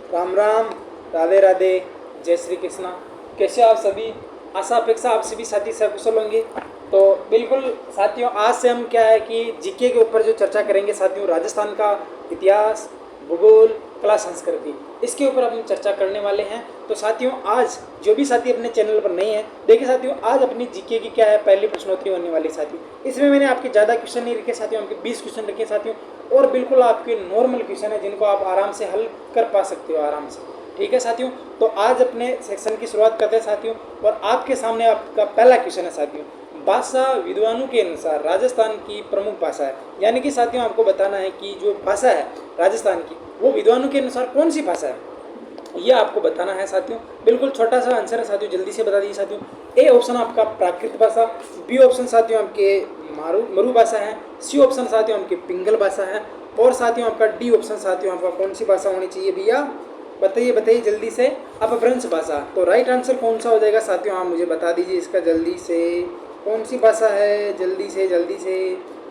राम राम, राधे राधे, जय श्री कृष्णा। कैसे आप सभी? आशा अपेक्षा आप सभी साथी सकुशल होंगे। तो बिल्कुल साथियों, आज से हम क्या है कि जीके के ऊपर जो चर्चा करेंगे साथियों, राजस्थान का इतिहास, भूगोल, कला, संस्कृति, इसके ऊपर हम चर्चा करने वाले हैं। तो साथियों, आज जो भी साथी अपने चैनल पर नए हैं, देखिए साथियों, आज अपनी जीके की क्या है पहली प्रश्नोत्तरी होने वाली साथियों। इसमें मैंने आपके ज़्यादा क्वेश्चन नहीं रखे साथियों, आपके 20 क्वेश्चन रखे साथियों, और बिल्कुल आपके नॉर्मल क्वेश्चन है जिनको आप आराम से हल कर पा सकते हो आराम से। ठीक है साथियों, तो आज अपने सेक्शन की शुरुआत करते हैं साथियों, और आपके सामने आपका पहला क्वेश्चन है साथियों, भाषा विद्वानों के अनुसार राजस्थान की प्रमुख भाषा है। यानी कि साथियों, आपको बताना है कि जो भाषा है राजस्थान की, वो विद्वानों के अनुसार कौन सी भाषा है, ये आपको बताना है साथियों। बिल्कुल छोटा सा आंसर है साथियों, जल्दी से बता दीजिए साथियों। ए ऑप्शन आपका प्राकृत भाषा, बी ऑप्शन साथियों आपके मरु भाषा है, सी ऑप्शन साथियों आपके पिंगल भाषा है, और साथियों आपका डी ऑप्शन साथियों आपका कौन सी भाषा होनी चाहिए भैया? बताइए बताइए जल्दी से। अपभ्रंश भाषा। तो राइट आंसर कौन सा हो जाएगा साथियों, आप मुझे बता दीजिए इसका जल्दी से। कौन सी भाषा है? जल्दी से जल्दी से।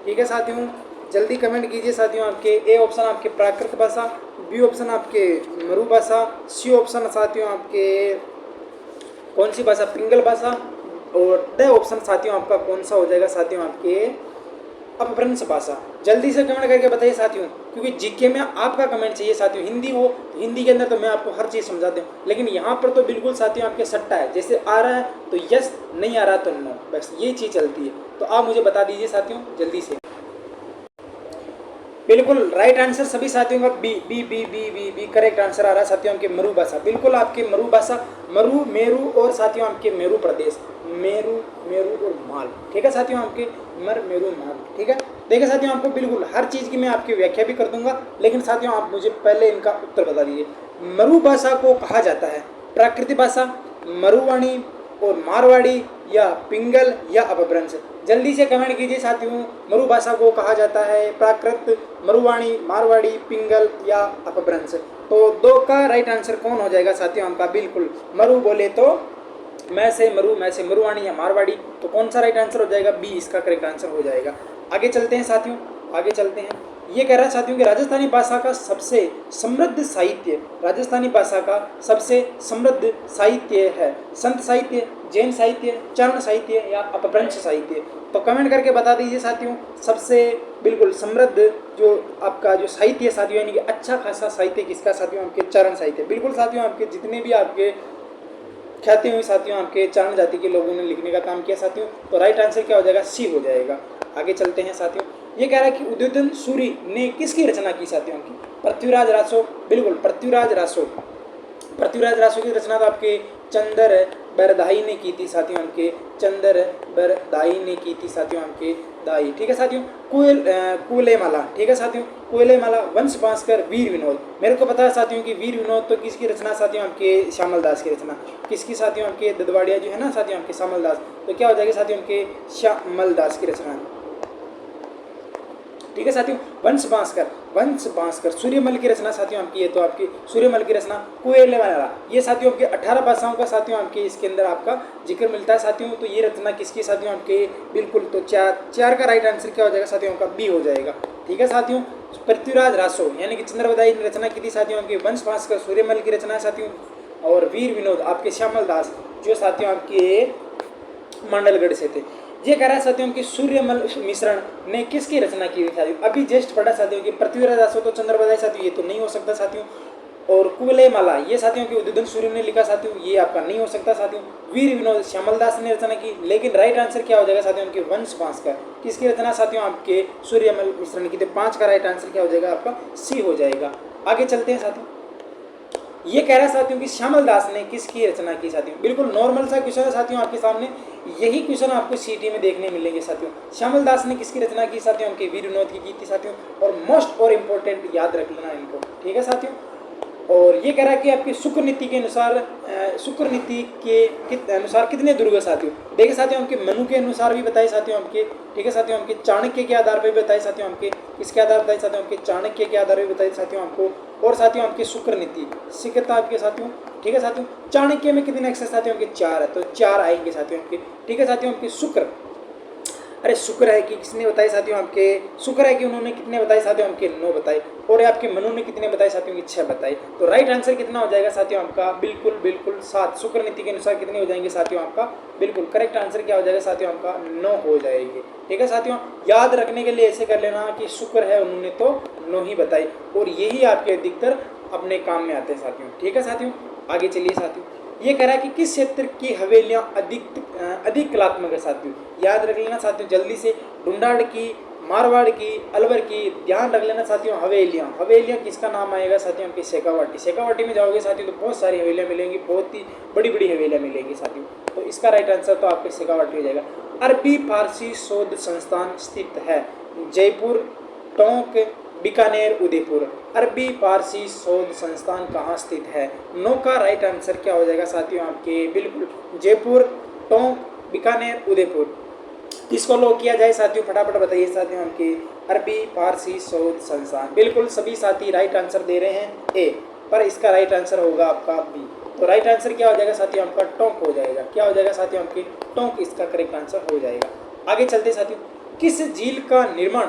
ठीक है साथियों, जल्दी कमेंट कीजिए साथियों। आपके ए ऑप्शन आपके प्राकृत भाषा, बी ऑप्शन आपके मरु भाषा, सी ऑप्शन साथियों आपके कौन सी भाषा? पिंगल भाषा, और ड ऑप्शन साथियों आपका कौन सा हो जाएगा साथियों? आपके अपभ्रंश भाषा। जल्दी से कमेंट करके बताइए साथियों, क्योंकि जीके में आपका कमेंट चाहिए साथियों। हिंदी हो, हिंदी के अंदर तो मैं आपको हर चीज़ समझाती हूँ, लेकिन यहाँ पर तो बिल्कुल साथियों आपके सट्टा है, जैसे आ रहा है तो यस, नहीं आ रहा तो नो, बस ये चीज़ चलती है। तो आप मुझे बता दीजिए साथियों जल्दी से। बिल्कुल राइट आंसर सभी साथियों का B B B B B B correct answer आ रहा है साथियों आपके मरु भाषा। बिल्कुल आपके मरु भाषा, मरु, मेरु और साथियों आपके मेरु प्रदेश, मेरु, मेरु और माल। ठीक है साथियों, आपके मेरु माल। ठीक है, देखिए साथियों, आपको बिल्कुल हर चीज़ की मैं आपकी व्याख्या भी कर दूंगा, लेकिन साथियों आप मुझे पहले इनका उत्तर बता दीजिए। मरु भाषा को कहा जाता है प्राकृतिक भाषा, मरुवाणी और मारवाड़ी, या पिंगल, या अपभ्रंश? जल्दी से कमेंट कीजिए साथियों। मरु भाषा को कहा जाता है प्राकृत, मरुवाणी, मारवाड़ी, पिंगल या अपभ्रंश? तो दो का राइट आंसर कौन हो जाएगा साथियों आपका? बिल्कुल मरु बोले तो मैं से मरु, मैं से मरुवाणी या मारवाड़ी, तो कौन सा राइट आंसर हो जाएगा? बी इसका करेक्ट आंसर हो जाएगा। आगे चलते हैं साथियों, आगे चलते हैं। ये कह रहा है साथियों कि राजस्थानी भाषा का सबसे समृद्ध साहित्य, राजस्थानी भाषा का सबसे समृद्ध साहित्य है संत साहित्य, जैन साहित्य, चरण साहित्य या अपभ्रंश साहित्य? तो कमेंट करके बता दीजिए साथियों। सबसे बिल्कुल समृद्ध जो आपका जो साहित्य है साथियों, यानी कि अच्छा खासा साहित्य किसका साथियों? आपके चरण साहित्य। बिल्कुल साथियों, आपके जितने भी आपके ख्याति हुई साथियों, आपके चरण जाति के लोगों ने लिखने का काम किया साथियों, तो राइट आंसर क्या हो जाएगा? सी हो जाएगा। आगे चलते हैं साथियों। ये कह रहा है कि उद्योधन सूरी ने किसकी रचना की साथियों की? पृथ्वीराज रासो। बिल्कुल पृथ्वीराज रासो, पृथ्वीराज रासो की रचना तो आपके चंदर बरदाई ने की थी साथियों, आपके चंदर बरदाई ने की थी साथियों, आपके दाई। ठीक है साथियों, कुले माला। ठीक है साथियों, कुले माला, वंश भास्कर, वीर विनोद। मेरे को पता है साथियों कि वीर विनोद तो किसकी रचना साथियों? आपके श्यामल दास की रचना। किसकी साथियों? आपके ददवाड़िया जो है ना साथियों, आपके श्यामल दास। तो क्या हो जाएगा साथियों? आपके श्यामल दास की रचना। ठीक है साथियों, वंश भास्कर, वंश भास्कर सूर्यमल की रचना साथियों आपकी। ये तो आपकी सूर्यमल की रचना। कुएले वाला, ये साथियों आपके 18 भाषाओं का साथियों आपके इसके अंदर आपका जिक्र मिलता है साथियों। तो ये रचना किसकी साथियों? आपके बिल्कुल तो चार का राइट आंसर क्या हो जाएगा साथियों? आपका बी हो जाएगा। ठीक है साथियों, पृथ्वीराज रासो यानी कि चंद्रबरदाई ने रचना की थी साथियों आपके। वंश भास्कर सूर्यमल की रचना है साथियों, और वीर विनोद आपके श्यामल दास जो साथियों आपके मंडलगढ़ से थे। ये कह रहा है साथियों कि सूर्यमल मिश्रण ने किसकी रचना की थी साथियों? अभी जस्ट पढ़ा साथियों कि पृथ्वीराज रासो तो चंद्रबरदाई साथियों, ये तो नहीं हो सकता साथियों। और कुवलय माला ये साथियों की उद्योधन सूर्य ने लिखा साथियों, ये आपका नहीं हो सकता साथियों। वीर विनोद श्यामल दास ने रचना की, लेकिन राइट आंसर क्या हो जाएगा साथियों? उनके वंश भास्कर किसकी रचना साथियों? आपके सूर्यमल मिश्रण की। तो 5 का राइट आंसर क्या हो जाएगा? आपका सी हो जाएगा। आगे चलते हैं साथियों। ये कह रहा है साथियों कि श्यामल दास ने किसकी रचना की साथियों? बिल्कुल नॉर्मल सा क्वेश्चन है साथियों आपके सामने, यही क्वेश्चन आपको सीटी में देखने मिलेंगे साथियों। श्यामल दास ने किसकी रचना की साथियों? उनके वीर विनोद की थी साथियों। और मोस्ट और इम्पोर्टेंट याद रख लेना इनको। ठीक है साथियों, और ये कह रहा है कि आपकी शुक्र नीति के अनुसार, शुक्र नीति के अनुसार कितने दुर्ग साथियों? देखिए साथियों, आपके मनु के अनुसार भी बताए साथियों आपके। ठीक है साथियों, आपके चाणक्य के आधार पर भी बताए साथियों आपके। किसके आधार पर बताए साथियों? आपके चाणक्य के आधार पर बताए साथियों आपको। और साथियों आपके शुक्र नीति सिकता आपके साथियों। ठीक है साथियों, चाणक्य में कितने अक्षर साथियों? आपके 4 है, तो 4 आएंगे साथियों आपके। ठीक है साथियों, आपके शुक्र अरे शुक्र है कि किसने बताए साथियों आपके, शुक्र है कि उन्होंने कितने बताए साथियों आपके 9 बताए, और आपके मनु ने कितने बताए साथियों की 6 बताए। तो राइट आंसर कितना हो जाएगा साथियों आपका, बिल्कुल बिल्कुल 7। शुक्र नीति के अनुसार कितने हो जाएंगे साथियों आपका, बिल्कुल करेक्ट आंसर क्या हो जाएगा साथियों आपका 9 हो जाएगी। ठीक है साथियों, याद रखने के लिए ऐसे कर लेना कि शुक्र है उन्होंने तो 9 ही बताई, और यही आपके अधिकतर अपने काम में आते हैं साथियों। ठीक है साथियों, आगे चलिए साथियों। ये कह रहा है कि किस क्षेत्र की हवेलियां अधिक कलात्मक है साथियों। याद रख लेना साथियों जल्दी से, ढूंढाड़ की, मारवाड़ की, अलवर की, ध्यान रख लेना साथियों। हवेलियां किसका नाम आएगा साथियों आपकी, शेखावाटी। शेखावाटी में जाओगे साथियों तो बहुत सारी हवेलियां मिलेंगी, बहुत ही बड़ी बड़ी हवेलियां मिलेंगी साथियों। तो इसका राइट आंसर तो आपके शेखावाटी हो जाएगा। अरबी फारसी शोध संस्थान स्थित है जयपुर, टोंक, बीकानेर, उदयपुर। अरबी फारसी शोध संस्थान कहाँ स्थित है, 9 का राइट आंसर क्या हो जाएगा साथियों आपके, बिल्कुल जयपुर, टोंक, बीकानेर, उदयपुर। किसको लॉक किया जाए साथियों, फटाफट बताइए साथियों आपके, अरबी फारसी शोध संस्थान। बिल्कुल सभी साथी राइट आंसर दे रहे हैं ए, पर इसका राइट आंसर होगा आपका बी। तो राइट आंसर क्या हो जाएगा साथियों आपका, टोंक हो जाएगा। क्या हो जाएगा साथियों आपकी, टोंक इसका करेक्ट आंसर हो जाएगा। आगे चलते साथियों, किस झील का निर्माण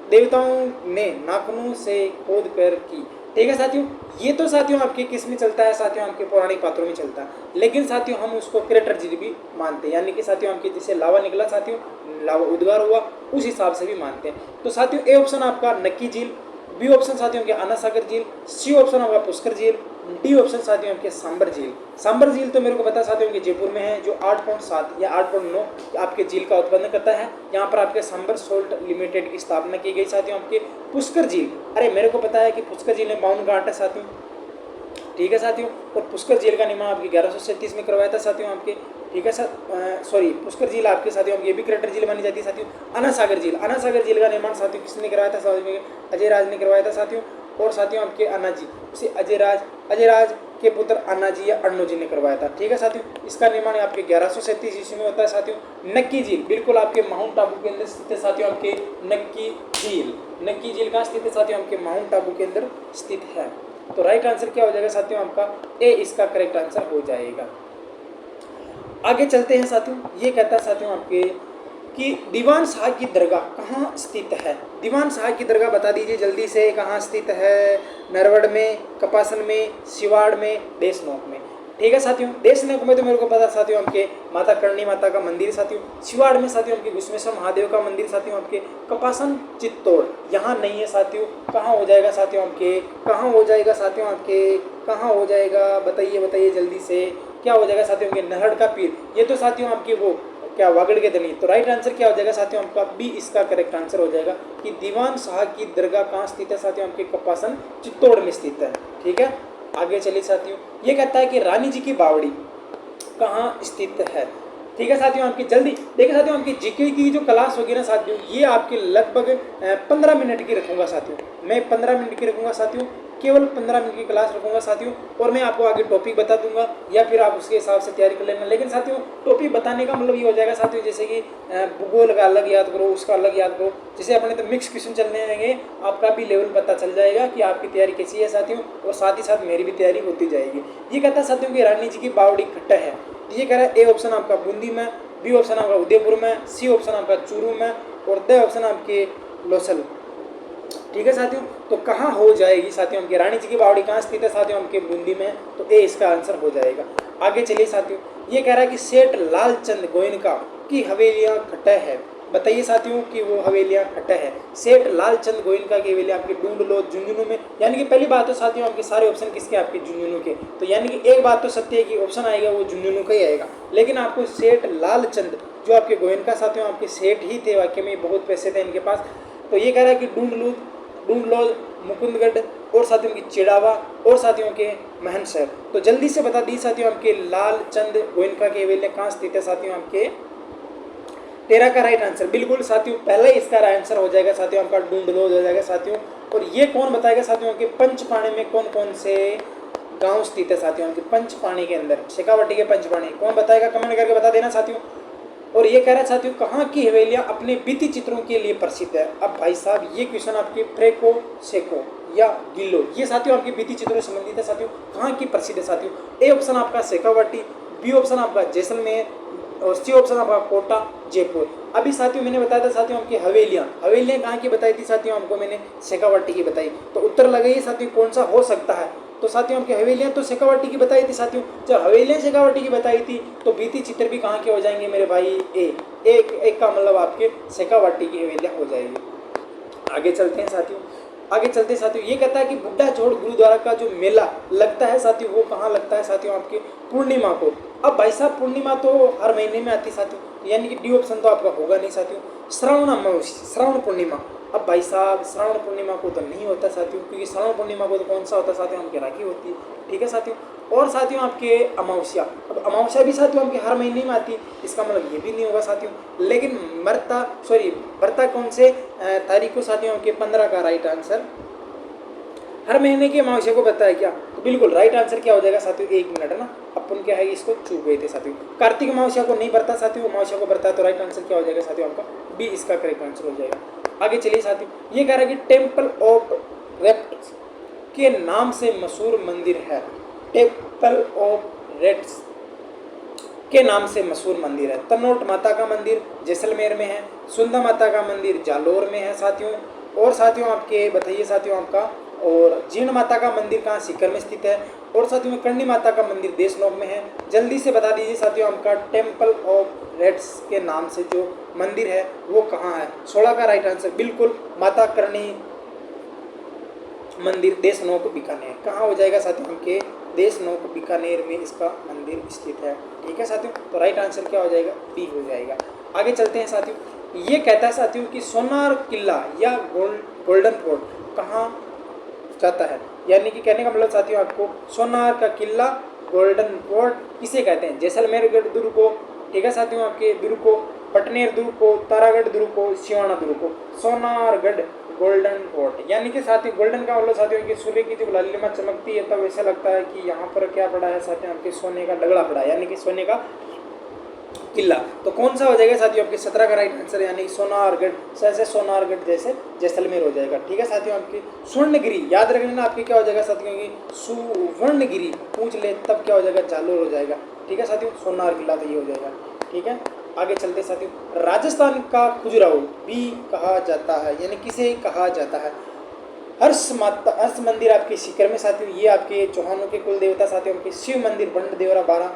देवताओं ने नाखूनों से खोद कर की। ठीक है साथियों, ये तो साथियों आपके किस में चलता है साथियों आपके पौराणिक पात्रों में चलता है, लेकिन साथियों हम उसको क्रेटर झील भी मानते हैं, यानी कि साथियों आपके जिससे लावा निकला साथियों, लावा उद्गार हुआ, उस हिसाब से भी मानते हैं। तो साथियों ए ऑप्शन आपका नक्की झील, बी ऑप्शन साथियों के आना सागर झील, सी ऑप्शन आपका पुष्कर झील, डी ऑप्शन साथियों आपके सांबर झील। सांबर झील तो मेरे को पता साथियों के जयपुर में है, जो 8.7 या 8.9 आपके झील का उत्पन्न करता है। यहाँ पर आपके सांबर सोल्ट लिमिटेड की स्थापना की गई साथियों। आपके पुष्कर झील, अरे मेरे को पता है कि पुष्कर झील में 52 घाट है साथियों। ठीक है साथियों, और पुष्कर झील का निर्माण आपके 1137 में करवाया था साथियों आपके। ठीक है सर, सॉरी पुष्कर झील आपके साथियों ये भी क्रेटर झील मानी जाती है साथियों। अना सागर झील का निर्माण साथियों किसने करवाया था साथियों, अजय राज ने करवाया था साथियों। और साथियों आपके अन्ना जी, उसे अजय राज के पुत्र अन्ना जी या अन्नू जी ने करवाया था। ठीक है साथियों, इसका निर्माण आपके 1137 ईस्वी में होता है साथियों। नक्की झील बिल्कुल आपके माउंट आबू के अंदर स्थित है साथियों। आपके नक्की झील कहाँ स्थित है साथियों, आपके माउंट आबू के अंदर स्थित है। तो राइट आंसर क्या हो जाएगा साथियों आपका ए, इसका करेक्ट आंसर हो जाएगा। आगे चलते हैं साथियों, ये कहता है साथियों आपके कि दीवान शाह की दरगाह कहाँ स्थित है। दीवान शाह की दरगाह बता दीजिए जल्दी से, कहाँ स्थित है, नरवड़ में, कपासन में, सिवाड़ में, देशनोक में। ठीक है साथियों, देशनोक में तो मेरे को पता साथियों आपके माता करणी माता का मंदिर साथियों, सिवाड़ में साथियों आपके घुसमेश्वर महादेव का मंदिर साथियों, आपके कपासन चित्तौड़ यहाँ नहीं है साथियों। कहाँ हो जाएगा साथियों आपके, कहाँ हो जाएगा साथियों आपके, कहाँ हो जाएगा बताइए जल्दी से, क्या हो जाएगा साथियों के, नहड़ का पीर, ये तो साथियों आपकी वो क्या वागड़ के धनी। तो राइट आंसर क्या हो जाएगा साथियों आपका बी, इसका करेक्ट आंसर हो जाएगा कि दीवान शाह की दरगाह कहाँ स्थित है साथियों, आपके कपासन चित्तौड़ में स्थित है। ठीक है, आगे चलिए साथियों, ये कहता है कि रानी जी की बावड़ी कहाँ स्थित है। ठीक है साथियों, आपकी जल्दी देखिए साथियों, आपकी जीके की जो क्लास होगी ना साथियों, ये आपके लगभग 15 मिनट की रखूंगा साथियों। मैं 15 मिनट की रखूंगा साथियों, केवल 15 मिनट की क्लास रखूंगा साथियों, और मैं आपको आगे टॉपिक बता दूंगा, या फिर आप उसके हिसाब से तैयारी कर लेना। लेकिन साथियों टॉपिक बताने का मतलब ये हो जाएगा साथियों, जैसे कि भूगोल का अलग याद करो, उसका अलग याद करो, जैसे अपने तो मिक्स क्वेश्चन चलने रहेंगे, आपका भी लेवल पता चल जाएगा कि आपकी तैयारी कैसी है साथियों, और साथ ही साथ मेरी भी तैयारी होती जाएगी। ये कहता है साथियों कि रानी जी की बावड़ी खट्टा है। ये कह रहा है ए ऑप्शन आपका बूंदी में, बी ऑप्शन आपका उदयपुर में, सी ऑप्शन आपका चूरू में, और द ऑप्शन आपके लोसल। ठीक है साथियों, तो कहाँ हो जाएगी साथियों आपकी रानी जी की बावड़ी कहाँ स्थित है साथियों, आपके बूंदी में, तो ए इसका आंसर हो जाएगा। आगे चलिए साथियों, ये कह रहा है कि सेठ लालचंद गोयनका की हवेलियाँ खट्टा है। बताइए साथियों कि वो हवेलियाँ खट्टा है। सेठ लालचंद गोयनका की हवेलियाँ आपकी ढूंढ लो झुंझुनू में। यानी कि पहली बात तो साथियों आपके सारे ऑप्शन किसके, आपके झुंझुनू के। तो यानी कि एक बात तो सत्य है कि ऑप्शन आएगा वो झुंझुनू का ही आएगा। लेकिन आपको सेठ लालचंद जो आपके गोयनका साथियों आपके सेठ ही थे, वाकई में बहुत पैसे थे इनके पास। तो ये कह रहा है कि ढूंढ लो मुकुंदगढ़, और साथियों की चिड़ावा, और साथियों के महनसर। तो जल्दी से बता दी साथियों आपके लालचंद गोयनका की हवेलियाँ कहाँ स्थित है साथियों आपके, 13 का राइट आंसर। बिल्कुल साथियों पहले इसका आंसर हो जाएगा साथियों आपका ढूंढ लो हो जाएगा साथियों। और ये कौन बताएगा साथियों के पंचपाणी में कौन कौन से गांव स्थित है साथियों के पंचपाणी के अंदर, शेखावाटी के पंचपाणी, कौन बताएगा कमेंट करके बता देना साथियों। और ये कह रहा है साथियों कहाँ की हवेलियाँ अपने भित्ति चित्रों के लिए प्रसिद्ध है। अब भाई साहब ये क्वेश्चन आपके फ्रेको, सेको या गिल्लो, ये साथियों आपके भित्ति चित्रों से संबंधित है साथियों। कहाँ की प्रसिद्ध है साथियों, ए ऑप्शन आपका शेखावाटी, बी ऑप्शन आपका जैसलमेर, और सी ऑप्शन आपका कोटा जयपुर। अभी साथियों मैंने बताया था साथियों आपकी हवेलियाँ कहाँ की बताई थी साथियों हमको, मैंने शेखावाटी की बताई। तो उत्तर लगाइए साथियों कौन सा हो सकता है। तो साथियों आपकी हवेलियाँ तो शेखावाटी की बताई थी साथियों। जब हवेलियाँ शेखावाटी की बताई थी तो भित्ति चित्र भी कहाँ के हो जाएंगे मेरे भाई, एक का मतलब आपके शेखावाटी की हवेलियाँ हो जाएगी। आगे चलते हैं साथियों, ये कहता है कि बुड्ढा जोड़ गुरुद्वारा का जो मेला लगता है साथियों वो कहाँ लगता है साथियों आपके पूर्णिमा को। अब भाई साहब पूर्णिमा तो हर महीने में आती साथियों, यानी कि डी ऑप्शन तो आपका होगा नहीं साथियों। श्रावण पूर्णिमा, अब भाई साहब श्रावण पूर्णिमा को तो नहीं होता साथियों, क्योंकि श्रावण पूर्णिमा को तो कौन सा होता है साथियों, हमकी राखी होती है। ठीक है साथियों। और साथियों आपके अमावस्या, अब अमावस्या भी साथियों आपके हर महीने में आती है, इसका मतलब ये भी नहीं होगा साथियों। लेकिन व्रता कौन से तारीख को साथियों आपके 15 का राइट आंसर, हर महीने की अमावस्या को बताया क्या, तो बिल्कुल राइट आंसर क्या हो जाएगा साथियों, 1 मिनट है ना, अपन क्या है इसको चूक गए थे साथियों। कार्तिक अमावस्या को नहीं बरता साथियों, अमावस्या को बरता है, तो राइट आंसर क्या हो जाएगा साथियों आपका बी, इसका करेक्ट आंसर हो जाएगा। आगे चलिए साथियों, ये कह रहा है कि टेम्पल ऑफ रेप्ट के नाम से मशहूर मंदिर है। टेम्पल ऑफ रेप्ट के नाम से मशहूर मंदिर है। तनोट माता का मंदिर जैसलमेर में है, सुंदा माता का मंदिर जालोर में है साथियों। और साथियों आपके बताइए साथियों आपका, और जीर्ण माता का मंदिर कहाँ, सीकर में स्थित है। और साथियों में कर्णी माता का मंदिर देशनोक में है। जल्दी से बता दीजिए साथियों आपका टेम्पल ऑफ रेड्स के नाम से जो मंदिर है वो कहाँ है। 16 का राइट आंसर बिल्कुल माता कर्णी मंदिर देशनोक बीकानेर, कहाँ हो जाएगा साथियों आपके देशनोक बीकानेर में इसका मंदिर स्थित है। ठीक है साथियों, तो राइट आंसर क्या हो जाएगा, बी हो जाएगा। आगे चलते हैं साथियों, ये कहता है साथियों कि सोनार किला या गोल्डन फोर्ट कहाँ जाता है, यानी कि कहने का मतलब साथियों आपको सोनार का किला गोल्डन फोर्ट किसे कहते हैं, जैसलमेर दुर्ग को, ठीक है साथियों आपके दुर्ग को, पटनेर दुर्ग को, तारागढ़ दुर्ग को, सिवाना दुर्ग को, सोनारगढ़ गोल्डन फोर्ट। यानी कि साथियों गोल्डन का मतलब साथियों की सूर्य की जब लालिमा चमकती है तब ऐसा लगता है कि यहाँ पर क्या पड़ा है साथियों आपके सोने का डगड़ा पड़ा है, यानी कि सोने का किला। तो कौन सा हो जाएगा साथियों आपके 17 का राइट आंसर, यानी सोनारगढ़, जैसे सोनारगढ़ जैसे जैसलमेर हो जाएगा। ठीक है साथियों आपकी स्वर्णगिरी, याद रख लेना आपके क्या हो जाएगा साथियों की सुवर्णगिरी पूछ ले तब क्या हो जाएगा, जालोर हो जाएगा। ठीक है साथियों, सोनार किला तो ये हो जाएगा। ठीक है, आगे चलते साथियों, राजस्थान का खजुराहो भी कहा जाता है, यानी किसे कहा जाता है, हर्ष मंदिर आपके सीकर में साथियों, ये आपके चौहानों के कुल देवता साथियों आपके शिव मंदिर बंड देवरा 12,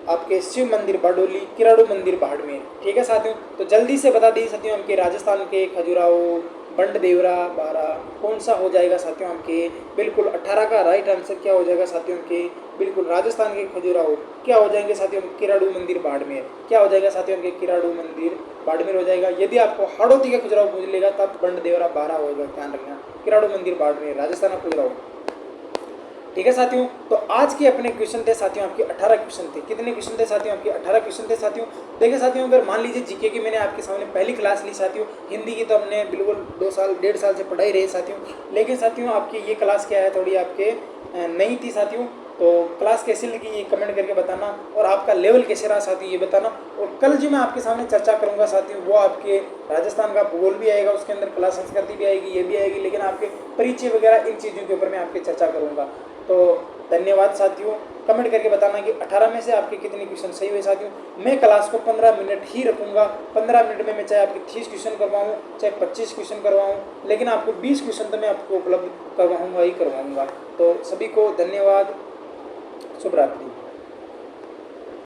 आपके शिव मंदिर बारडोली, किराड़ू मंदिर बाड़मेर। ठीक है साथियों, तो जल्दी से बता दीजिए साथियों आपके राजस्थान के खजुराहो बंड देवरा 12 कौन सा हो जाएगा साथियों आपके, बिल्कुल 18 का राइट आंसर क्या हो जाएगा साथियों के, बिल्कुल राजस्थान के खजुराहो क्या हो जाएंगे साथियों, किराड़ू मंदिर बाड़मेर क्या हो जाएगा साथियों के, किराड़ू मंदिर बाड़मेर हो जाएगा। यदि आपको हाड़ौती का खजुराहो पूछ लेगा तब बंड देवरा 12 होगा, ध्यान रखना, किराड़ू मंदिर बाड़मेर राजस्थान का खजुराहो। ठीक है साथियों, तो आज के अपने क्वेश्चन थे साथियों आपके 18 क्वेश्चन थे। कितने क्वेश्चन थे साथियों आपके, 18 क्वेश्चन थे साथियों। देखिए साथियों, अगर मान लीजिए जीके की मैंने आपके सामने पहली क्लास ली साथियों, हिंदी की तो हमने बिल्कुल 1.5 साल से पढ़ाई रही साथियों, लेकिन साथियों आपकी ये क्लास क्या है थोड़ी आपके नई थी साथियों, तो क्लास कैसी लगी ये कमेंट करके बताना, और आपका लेवल कैसे रहा साथियों ये बताना। और कल जो मैं आपके सामने चर्चा करूंगा साथियों वो आपके राजस्थान का भूगोल भी आएगा, उसके अंदर कला संस्कृति भी आएगी, ये भी आएगी, लेकिन आपके परिचय वगैरह इन चीज़ों के ऊपर मैं आपके चर्चा करूंगा। तो धन्यवाद साथियों, कमेंट करके बताना कि 18 में से आपके कितने क्वेश्चन सही हुए साथियों। मैं क्लास को 15 मिनट ही रखूंगा, 15 मिनट में मैं चाहे आपके 30 क्वेश्चन करवाऊँ चाहे 25 क्वेश्चन करवाऊँ, लेकिन आपको 20 क्वेश्चन तो मैं आपको उपलब्ध करवाऊँगा ही करवाऊँगा। तो सभी को धन्यवाद, शुभ रात्रि।